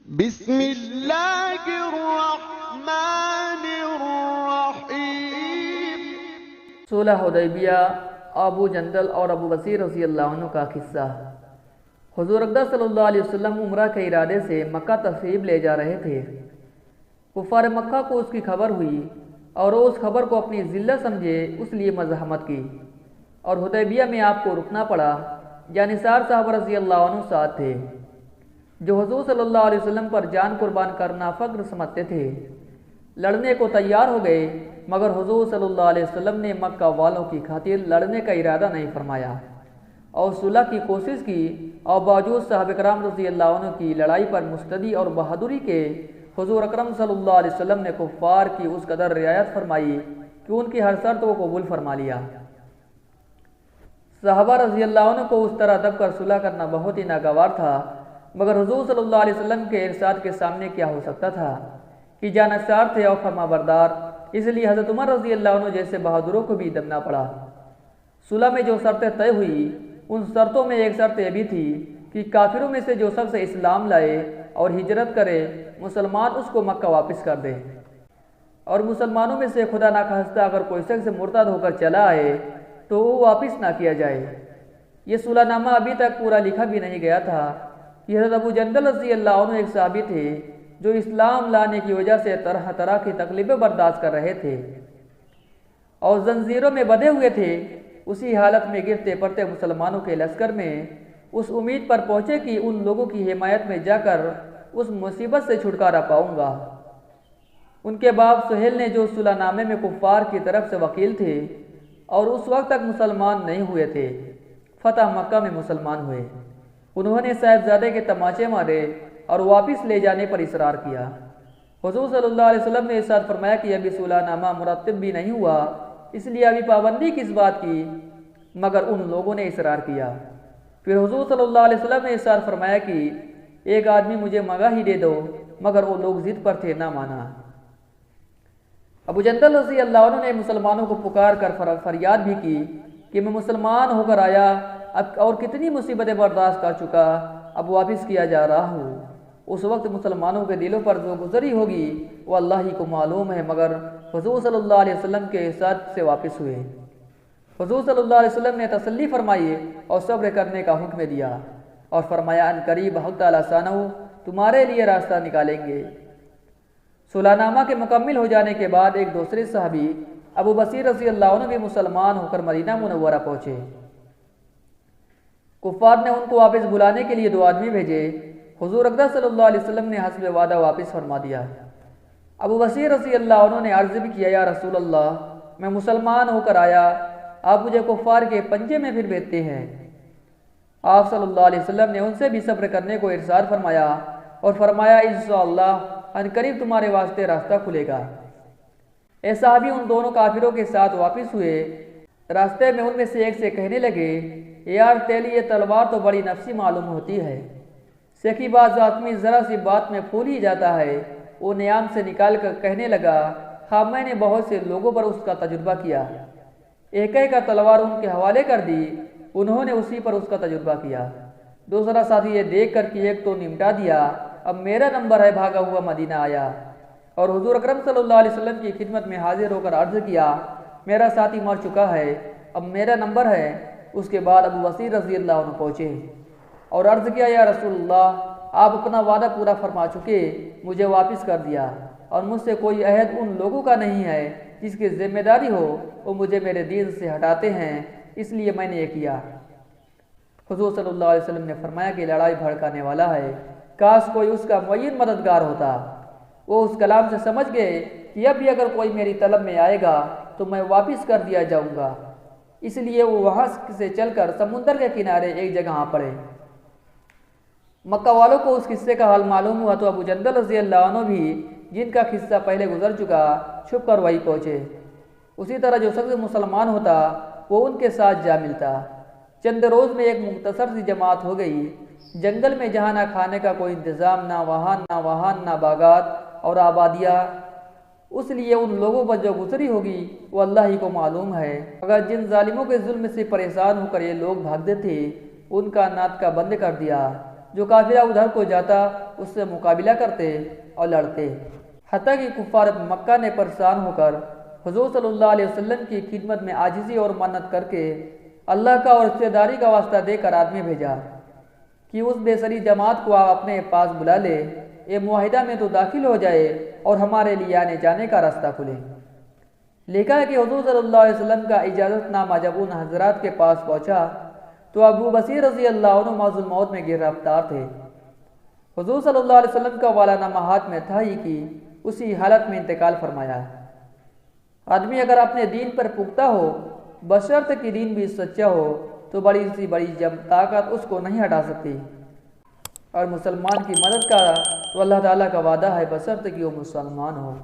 بسم اللہ الرحمن الرحیم۔ صلح حدیبیہ، ابو جندل اور ابو بصیر رضی اللہ عنہ کا قصہ۔ حضور اقدس صلی اللہ علیہ وسلم عمرہ کے ارادے سے مکہ تشریف لے جا رہے تھے۔ کفار مکہ کو اس کی خبر ہوئی اور وہ اس خبر کو اپنی ذلت سمجھے، اس لیے مزاحمت کی اور حدیبیہ میں آپ کو رکنا پڑا۔ جانصار صاحب رضی اللہ عنہ ساتھ تھے، جو حضور صلی اللہ علیہ وسلم پر جان قربان کرنا فخر سمجھتے تھے۔ لڑنے کو تیار ہو گئے، مگر حضور صلی اللہ علیہ وسلم نے مکہ والوں کی خاطر لڑنے کا ارادہ نہیں فرمایا اور صلح کی کوشش کی، اور باوجود صحابہ کرام رضی اللہ عنہ کی لڑائی پر مستدی اور بہادری کے، حضور اکرم صلی اللہ علیہ وسلم نے کفار کی اس قدر رعایت فرمائی کہ ان کی ہر شرط کو قبول فرما لیا۔ صحابہ رضی اللہ عنہ کو اس طرح دب کر صلح کرنا بہت ہی ناگوار تھا، مگر حضور صلی اللہ علیہ وسلم کے ارشاد کے سامنے کیا ہو سکتا تھا کہ جانشار تھے اور فرما بردار، اس لیے حضرت عمر رضی اللہ عنہ جیسے بہادروں کو بھی دبنا پڑا۔ صلح میں جو شرطیں طے ہوئی، ان شرطوں میں ایک شرط یہ بھی تھی کہ کافروں میں سے جو شخص اسلام لائے اور ہجرت کرے، مسلمان اس کو مکہ واپس کر دے، اور مسلمانوں میں سے خدا ناخواستہ اگر کوئی شخص مرتد ہو کر چلا آئے تو وہ واپس نہ کیا جائے۔ یہ صلح نامہ ابھی تک پورا لکھا بھی نہیں گیا تھا کہ حضرت ابو جندل رضی اللہ عنہ ایک صحابی تھے جو اسلام لانے کی وجہ سے طرح طرح کی تکلیفیں برداشت کر رہے تھے اور زنجیروں میں بندھے ہوئے تھے۔ اسی حالت میں گرتے پڑتے مسلمانوں کے لشکر میں اس امید پر پہنچے کہ ان لوگوں کی حمایت میں جا کر اس مصیبت سے چھٹکارا پاؤں گا۔ ان کے باپ سہیل نے، جو صلح نامے میں کفار کی طرف سے وکیل تھے اور اس وقت تک مسلمان نہیں ہوئے تھے، فتح مکہ میں مسلمان ہوئے۔ انہوں نے صاحبزادے کے تماچے مارے اور واپس لے جانے پر اصرار کیا۔ حضور صلی اللہ علیہ وسلم نے ارشاد فرمایا کہ ابھی صلح نامہ مرتب بھی نہیں ہوا، اس لیے ابھی پابندی کس بات کی، مگر ان لوگوں نے اصرار کیا۔ پھر حضور صلی اللہ علیہ وسلم نے ارشاد فرمایا کہ ایک آدمی مجھے مگاہی دے دو، مگر وہ لوگ ضد پر تھے، نہ مانا۔ ابو جندل رضی اللہ عنہ نے مسلمانوں کو پکار کر فریاد بھی کی کہ میں مسلمان ہو کر آیا، اب اور کتنی مصیبتیں برداشت کر چکا، اب واپس کیا جا رہا ہوں۔ اس وقت مسلمانوں کے دلوں پر جو گزری ہوگی وہ اللہ ہی کو معلوم ہے، مگر حضور صلی اللہ علیہ وسلم کے ارشاد سے واپس ہوئے۔ حضور صلی اللہ علیہ وسلم نے تسلی فرمائی اور صبر کرنے کا حکم دیا اور فرمایا ان قریب حق تعالیٰ سانہ تمہارے لیے راستہ نکالیں گے۔ صلح نامہ کے مکمل ہو جانے کے بعد ایک دوسرے صحابی ابو بصیر رضی اللہ عنہ بھی مسلمان ہو کر مدینہ منورہ پہنچے۔ کفار نے ان کو واپس بلانے کے لیے 2 آدمی بھیجے۔ حضور اقدس صلی اللہ علیہ وسلم نے حسب وعدہ واپس فرما دیا۔ ابو بصیر رضی اللہ عنہ نے عرض بھی کیا، یا رسول اللہ، میں مسلمان ہو کر آیا، آپ مجھے کفار کے پنجے میں پھر بھیجتے ہیں۔ آپ صلی اللہ علیہ وسلم نے ان سے بھی صبر کرنے کو ارشاد فرمایا اور فرمایا انشاءاللہ ان قریب تمہارے واسطے راستہ کھلے گا۔ اے صحابی ان دونوں کافروں کے ساتھ واپس ہوئے۔ راستے میں ان میں سے ایک سے کہنے لگے، یار تیلی یہ تلوار تو بڑی نفسی معلوم ہوتی ہے، سیکھی باز آدمی ذرا سی بات میں پھول ہی جاتا ہے۔ وہ نیام سے نکال کر کہنے لگا، ہاں میں نے بہت سے لوگوں پر اس کا تجربہ کیا۔ ایک کا تلوار ان کے حوالے کر دی، انہوں نے اسی پر اس کا تجربہ کیا۔ دوسرا ساتھی یہ دیکھ کر کہ ایک تو نمٹا دیا، اب میرا نمبر ہے، بھاگا ہوا مدینہ آیا اور حضور اکرم صلی اللہ علیہ وسلم کی خدمت میں حاضر ہو کر عرض کیا، میرا ساتھی مر چکا ہے، اب میرا نمبر ہے۔ اس کے بعد ابو بصیر رضی اللہ عنہ پہنچے اور عرض کیا، یا رسول اللہ، آپ اپنا وعدہ پورا فرما چکے، مجھے واپس کر دیا اور مجھ سے کوئی عہد ان لوگوں کا نہیں ہے جس کی ذمہ داری ہو وہ مجھے میرے دین سے ہٹاتے ہیں، اس لیے میں نے یہ کیا۔ حضور صلی اللہ علیہ وسلم نے فرمایا کہ لڑائی بھڑکانے والا ہے، کاش کوئی اس کا معین مددگار ہوتا۔ وہ اس کلام سے سمجھ گئے کہ اب بھی اگر کوئی میری طلب میں آئے گا تو میں واپس کر دیا جاؤں گا، اس لیے وہ وہاں سے چل کر سمندر کے کنارے ایک جگہ آ پڑے۔ مکہ والوں کو اس قصے کا حال معلوم ہوا تو ابو جندل رضی اللہ عنہ بھی، جن کا قصہ پہلے گزر چکا، چھپ کر وہی پہنچے۔ اسی طرح جو شخص مسلمان ہوتا وہ ان کے ساتھ جا ملتا۔ چند روز میں ایک مختصر سی جماعت ہو گئی۔ جنگل میں جہاں نہ کھانے کا کوئی انتظام، نہ واہن، نہ باغات اور آبادیاں، اس لیے ان لوگوں پر جو گزری ہوگی وہ اللہ ہی کو معلوم ہے، اگر جن ظالموں کے ظلم سے پریشان ہو کر یہ لوگ بھاگتے تھے ان کا ناطقہ بند کر دیا۔ جو قافلہ ادھر کو جاتا اس سے مقابلہ کرتے اور لڑتے، حتیٰ کہ کفار مکہ نے پریشان ہو کر حضور صلی اللہ علیہ وسلم کی خدمت میں عاجزی اور منت کر کے اللہ کا اور رشتہ داری کا واسطہ دے کر آدمی بھیجا کہ اس بے سری جماعت کو آپ اپنے پاس بلا لے، یہ معاہدہ میں تو داخل ہو جائے اور ہمارے لیے آنے جانے کا راستہ کھلے۔ لکھا ہے کہ حضور صلی اللہ علیہ وسلم کا اجازت نامہ جب ان حضرات کے پاس پہنچا تو ابو بصیر رضی اللہ عنہ موت الموت میں گرفتار تھے۔ حضور صلی اللہ علیہ وسلم کا والا نامہ ہاتھ میں تھا ہی کہ اسی حالت میں انتقال فرمایا۔ آدمی اگر اپنے دین پر پختہ ہو، بشرط کہ دین بھی سچا ہو، تو بڑی سی بڑی طاقت اس کو نہیں ہٹا سکتی، اور مسلمان کی مدد کا تو اللہ تعالیٰ کا وعدہ ہے بشرط کہ وہ مسلمان ہو۔